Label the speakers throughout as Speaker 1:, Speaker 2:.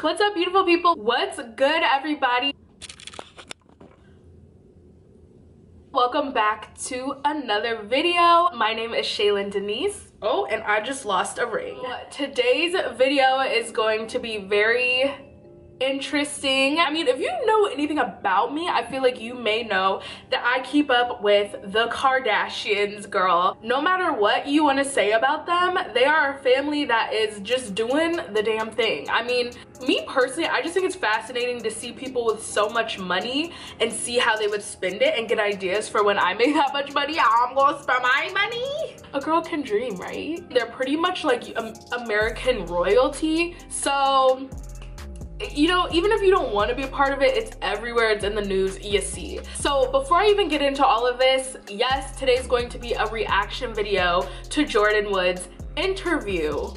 Speaker 1: What's up, beautiful people? What's good, everybody? Welcome back to another video. My name is Shaylin Denise. Oh, and I just lost a ring. Today's video is going to be very interesting. I mean, if you know anything about me, I feel like you may know that I keep up with the Kardashians, girl. No matter what you want to say about them, they are a family that is just doing the damn thing. I mean, me personally, I just think it's fascinating to see people with so much money and see how they would spend it and get ideas for when I make that much money, how I'm gonna spend my money. A girl can dream, right? They're pretty much like American royalty. So, you know, even if you don't want to be a part of it, it's everywhere, it's in the news, you see. So before I even get into all of this, yes, today's going to be a reaction video to Jordyn Woods' interview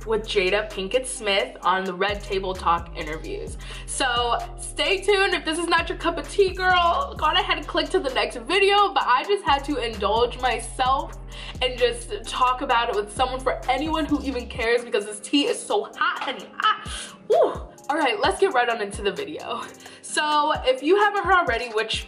Speaker 1: with Jada Pinkett Smith on the Red Table Talk interviews. So stay tuned. If this is not your cup of tea, girl, go ahead and click to the next video, but I just had to indulge myself and just talk about it with someone, for anyone who even cares, because this tea is so hot, honey, hot. Woo. All right, let's get right on into the video. So if you haven't heard already, which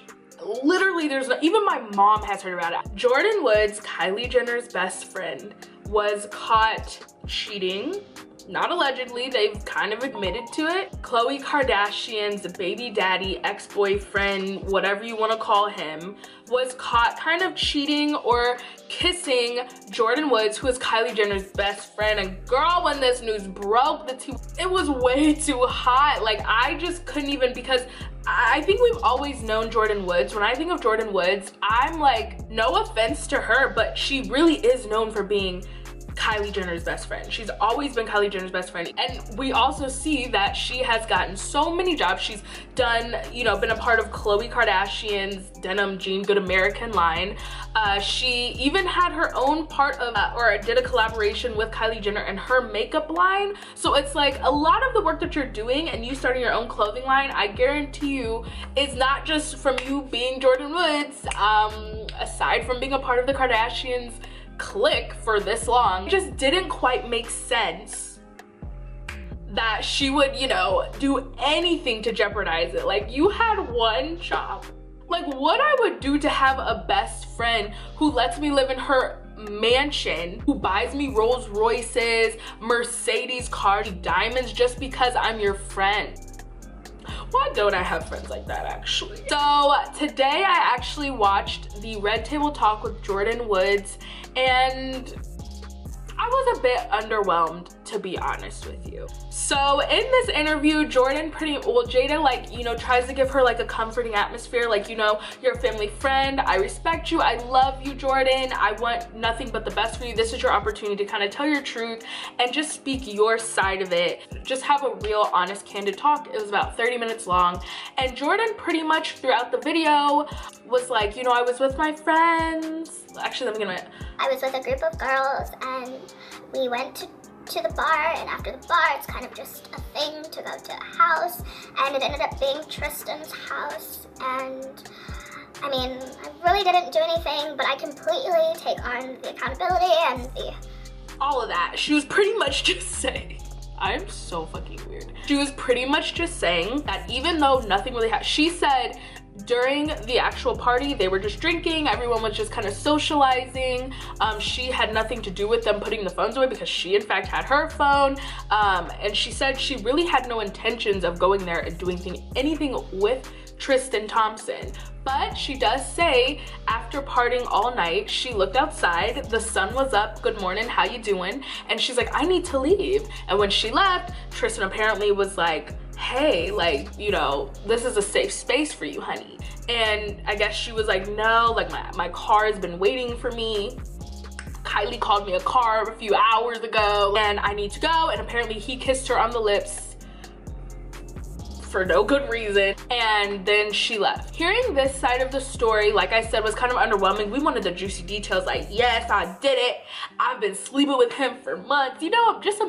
Speaker 1: literally there's no, even my mom has heard about it. Jordyn Woods, Kylie Jenner's best friend, was caught cheating. Not allegedly, they've kind of admitted to it. Khloe Kardashian's baby daddy, ex-boyfriend, whatever you want to call him, was caught kind of cheating or kissing Jordyn Woods, who is Kylie Jenner's best friend. And girl, when this news broke, the tea, it was way too hot. Like, I just couldn't even, because I think we've always known Jordyn Woods. When I think of Jordyn Woods, I'm like, no offense to her, but she really is known for being Kylie Jenner's best friend. She's always been Kylie Jenner's best friend. And we also see that she has gotten so many jobs. She's done, you know, been a part of Khloe Kardashian's denim jean Good American line. She even had her own part of, or did a collaboration with Kylie Jenner and her makeup line. So it's like a lot of the work that you're doing and you starting your own clothing line, I guarantee you, is not just from you being Jordyn Woods. Aside from being a part of the Kardashians clique for this long, it just didn't quite make sense that she would, you know, do anything to jeopardize it. Like, you had one job. Like, what I would do to have a best friend who lets me live in her mansion, who buys me Rolls Royces, Mercedes cars, diamonds, just because I'm your friend. Why don't I have friends like that, actually? So today I actually watched the Red Table Talk with Jordyn Woods, and I was a bit underwhelmed, to be honest with you. So in this interview, Jada, like, you know, tries to give her like a comforting atmosphere, like, you know, you're a family friend, I respect you, I love you, Jordyn, I want nothing but the best for you. This is your opportunity to kind of tell your truth and just speak your side of it. Just have a real, honest, candid talk. It was about 30 minutes long. And Jordyn pretty much throughout the video was like, you know, I was with my friends. Actually, let me get my...
Speaker 2: I was with a group of girls and we went to the bar, and after the bar it's kind of just a thing to go to a house, and it ended up being Tristan's house. And I mean, I really didn't do anything, but I completely take on the accountability and the...
Speaker 1: all of that. She was pretty much just saying, I'm so fucking weird. She was pretty much just saying that even though nothing really happened, she said during the actual party, they were just drinking, everyone was just kind of socializing. She had nothing to do with them putting the phones away, because she in fact had her phone. And she said she really had no intentions of going there and doing anything with Tristan Thompson. But she does say after partying all night, she looked outside, the sun was up, good morning, how you doing? And she's like, I need to leave. And when she left, Tristan apparently was like, hey, like, you know, this is a safe space for you, honey. And I guess she was like, no, like my car has been waiting for me. Kylie called me a car a few hours ago and I need to go. And apparently he kissed her on the lips for no good reason, and then she left. Hearing this side of the story, like I said, was kind of underwhelming. We wanted the juicy details, like, yes, I did it, I've been sleeping with him for months, you know, just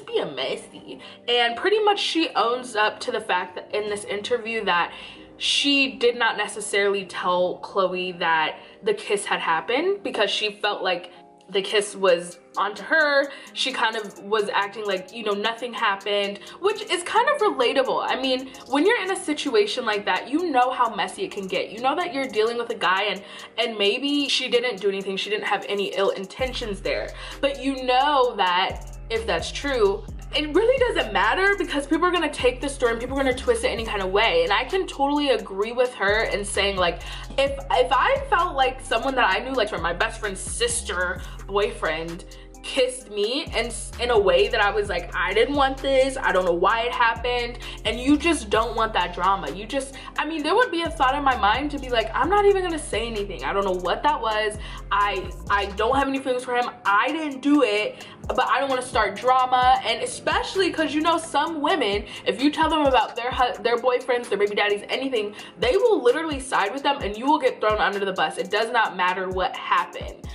Speaker 1: be a messy. And pretty much she owns up to the fact that in this interview that she did not necessarily tell Khloe that the kiss had happened, because she felt like the kiss was onto her. She kind of was acting like, you know, nothing happened, which is kind of relatable. I mean, when you're in a situation like that, you know how messy it can get. You know that you're dealing with a guy and maybe she didn't do anything. She didn't have any ill intentions there. But you know that if that's true, it really doesn't matter because people are gonna take the story and people are gonna twist it any kind of way. And I can totally agree with her in saying, like, if I felt like someone that I knew, like from my best friend's sister, boyfriend, kissed me and in a way that I was like, I didn't want this, I don't know why it happened, and you just don't want that drama. You just, I mean, there would be a thought in my mind to be like, I'm not even gonna say anything. I don't know what that was. I don't have any feelings for him. I didn't do it, but I don't want to start drama. And especially because, you know, some women, if you tell them about their boyfriends, their baby daddies, anything, they will literally side with them and you will get thrown under the bus. It does not matter what happened.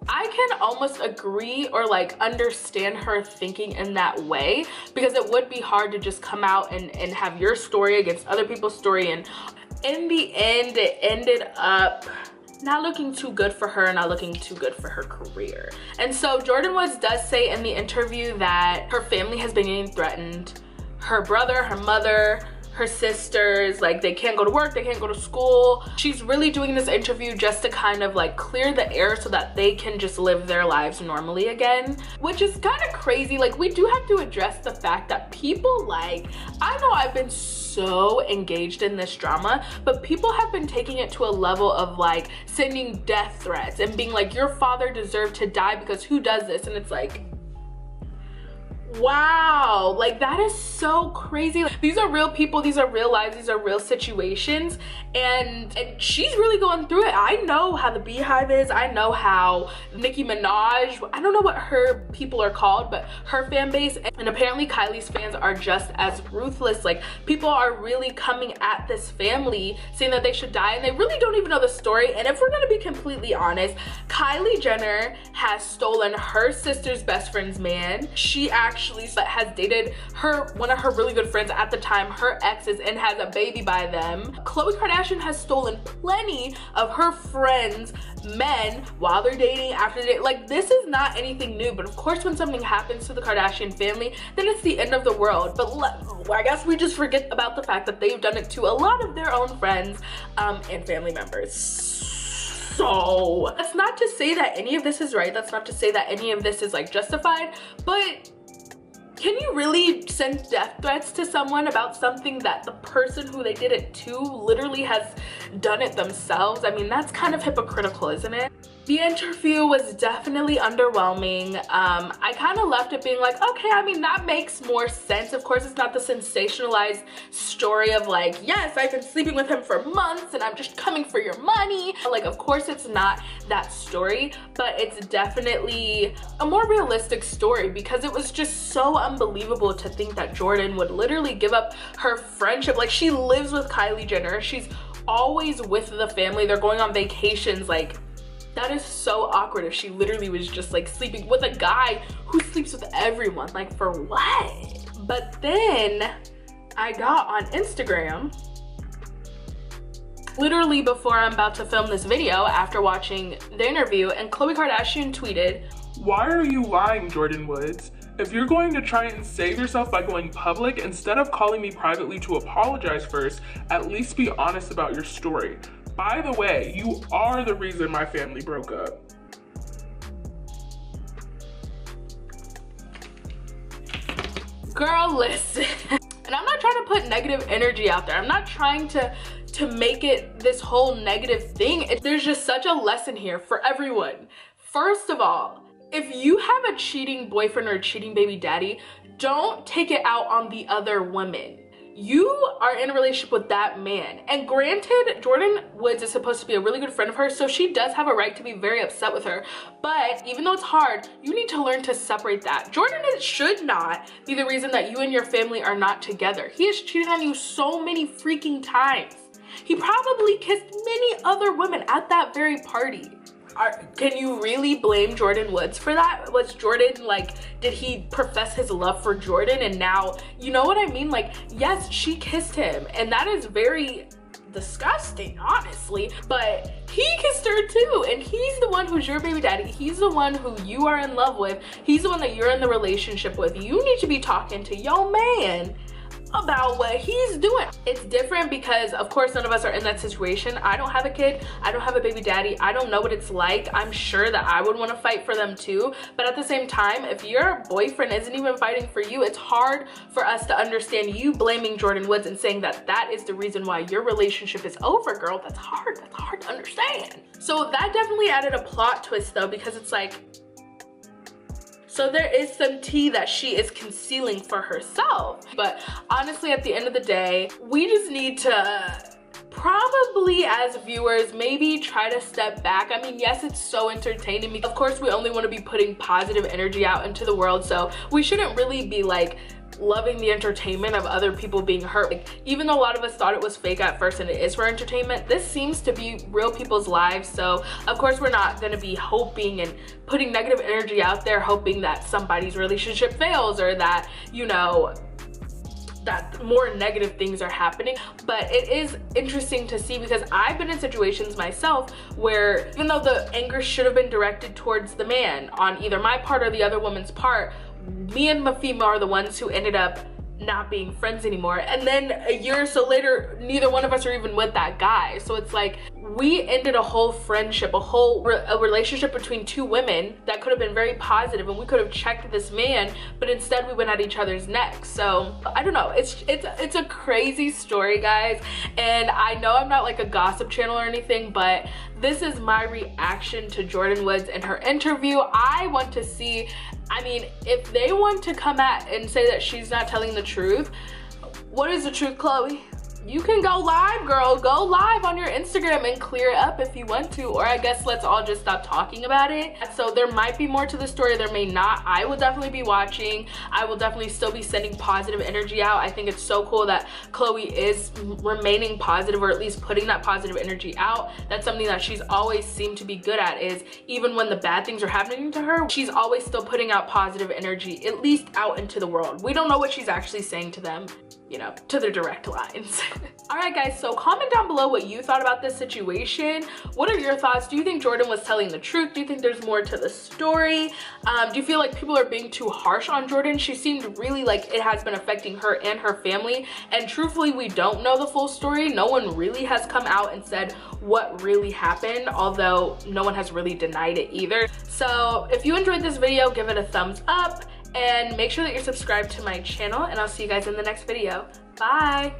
Speaker 1: I can almost agree or like understand her thinking in that way, because it would be hard to just come out and have your story against other people's story. And in the end, it ended up not looking too good for her, not looking too good for her career. And so Jordyn Woods does say in the interview that her family has been getting threatened. Her brother, her mother, her sisters, like, they can't go to work, they can't go to school. She's really doing this interview just to kind of like clear the air so that they can just live their lives normally again, which is kind of crazy. Like, we do have to address the fact that people, like, I know I've been so engaged in this drama, but people have been taking it to a level of like sending death threats and being like, your father deserved to die because who does this? And it's like, wow, like, that is so crazy. These are real people, these are real lives, these are real situations, and she's really going through it. I know how the Beehive is. I know how Nicki Minaj, I don't know what her people are called, but her fan base, and apparently Kylie's fans are just as ruthless. Like, people are really coming at this family saying that they should die, and they really don't even know the story. And if we're gonna be completely honest, Kylie Jenner has stolen her sister's best friend's man. She actually has dated one of her really good friends at the time, her exes, and has a baby by them. Khloe Kardashian has stolen plenty of her friends' men while they're dating, after they, like, this is not anything new. But of course, when something happens to the Kardashian family, then it's the end of the world. But I guess we just forget about the fact that they've done it to a lot of their own friends and family members. So that's not to say that any of this is right. That's not to say that any of this is like justified, but can you really send death threats to someone about something that the person who they did it to literally has done it themselves? I mean, that's kind of hypocritical, isn't it? The interview was definitely underwhelming. I kind of left it being like, okay, I mean, that makes more sense. Of course, it's not the sensationalized story of like, yes, I've been sleeping with him for months and I'm just coming for your money. Like, of course, it's not that story, but it's definitely a more realistic story, because it was just so unbelievable to think that Jordyn would literally give up her friendship. Like, she lives with Kylie Jenner. She's always with the family. They're going on vacations. Like, that is so awkward if she literally was just like sleeping with a guy who sleeps with everyone. Like, for what? But then I got on Instagram literally before I'm about to film this video after watching the interview, and Khloe Kardashian tweeted,
Speaker 3: "Why are you lying, Jordyn Woods? If you're going to try and save yourself by going public, instead of calling me privately to apologize first, at least be honest about your story. By the way, you are the reason my family broke up."
Speaker 1: Girl, listen. And I'm not trying to put negative energy out there. I'm not trying to make it this whole negative thing. There's just such a lesson here for everyone. First of all, if you have a cheating boyfriend or a cheating baby daddy, don't take it out on the other women. You are in a relationship with that man. And granted, Jordyn Woods is supposed to be a really good friend of hers, so she does have a right to be very upset with her. But even though it's hard, you need to learn to separate that. Jordyn should not be the reason that you and your family are not together. He has cheated on you so many freaking times. He probably kissed many other women at that very party. Can you really blame Jordyn Woods for that? Was Jordyn, like, did he profess his love for Jordyn and now, you know what I mean? Like, yes, she kissed him, and that is very disgusting, honestly, but he kissed her too, and he's the one who's your baby daddy. He's the one who you are in love with. He's the one that you're in the relationship with. You need to be talking to your man about what he's doing. It's different because of course none of us are in that situation. I don't have a kid, I don't have a baby daddy, I don't know what it's like. I'm sure that I would want to fight for them too, but at the same time, if your boyfriend isn't even fighting for you, it's hard for us to understand you blaming Jordyn Woods and saying that that is the reason why your relationship is over, girl. That's hard to understand. So that definitely added a plot twist though, because it's like, so there is some tea that she is concealing for herself. But honestly, at the end of the day, we just need to probably, as viewers, maybe try to step back. I mean, yes, it's so entertaining. Of course, we only want to be putting positive energy out into the world, so we shouldn't really be like loving the entertainment of other people being hurt. Like, even though a lot of us thought it was fake at first and it is for entertainment, this seems to be real people's lives. So of course we're not going to be hoping and putting negative energy out there hoping that somebody's relationship fails or that, you know, that more negative things are happening. But it is interesting to see, because I've been in situations myself where even though the anger should have been directed towards the man on either my part or the other woman's part, me and my female are the ones who ended up not being friends anymore. And then a year or so later, neither one of us are even with that guy. So it's like we ended a whole friendship, a relationship between two women that could have been very positive, and we could have checked this man, but instead we went at each other's necks. So I don't know, it's a crazy story, guys. And I know I'm not like a gossip channel or anything, but this is my reaction to Jordyn Woods and her interview. I want to see, I mean, if they want to come at and say that she's not telling the truth, what is the truth, Khloe? You can go live, girl. Go live on your Instagram and clear it up if you want to, or I guess let's all just stop talking about it. So there might be more to the story, there may not. I will definitely be watching. I will definitely still be sending positive energy out. I think it's so cool that Khloe is remaining positive, or at least putting that positive energy out. That's something that she's always seemed to be good at, is even when the bad things are happening to her, she's always still putting out positive energy, at least out into the world. We don't know what she's actually saying to them, you know, to their direct lines. All right, guys, so comment down below what you thought about this situation. What are your thoughts? Do you think Jordyn was telling the truth? Do you think there's more to the story? Do you feel like people are being too harsh on Jordyn? She seemed really like it has been affecting her and her family, and truthfully, we don't know the full story. No one really has come out and said what really happened, although no one has really denied it either. So if you enjoyed this video, give it a thumbs up and make sure that you're subscribed to my channel, and I'll see you guys in the next video. Bye.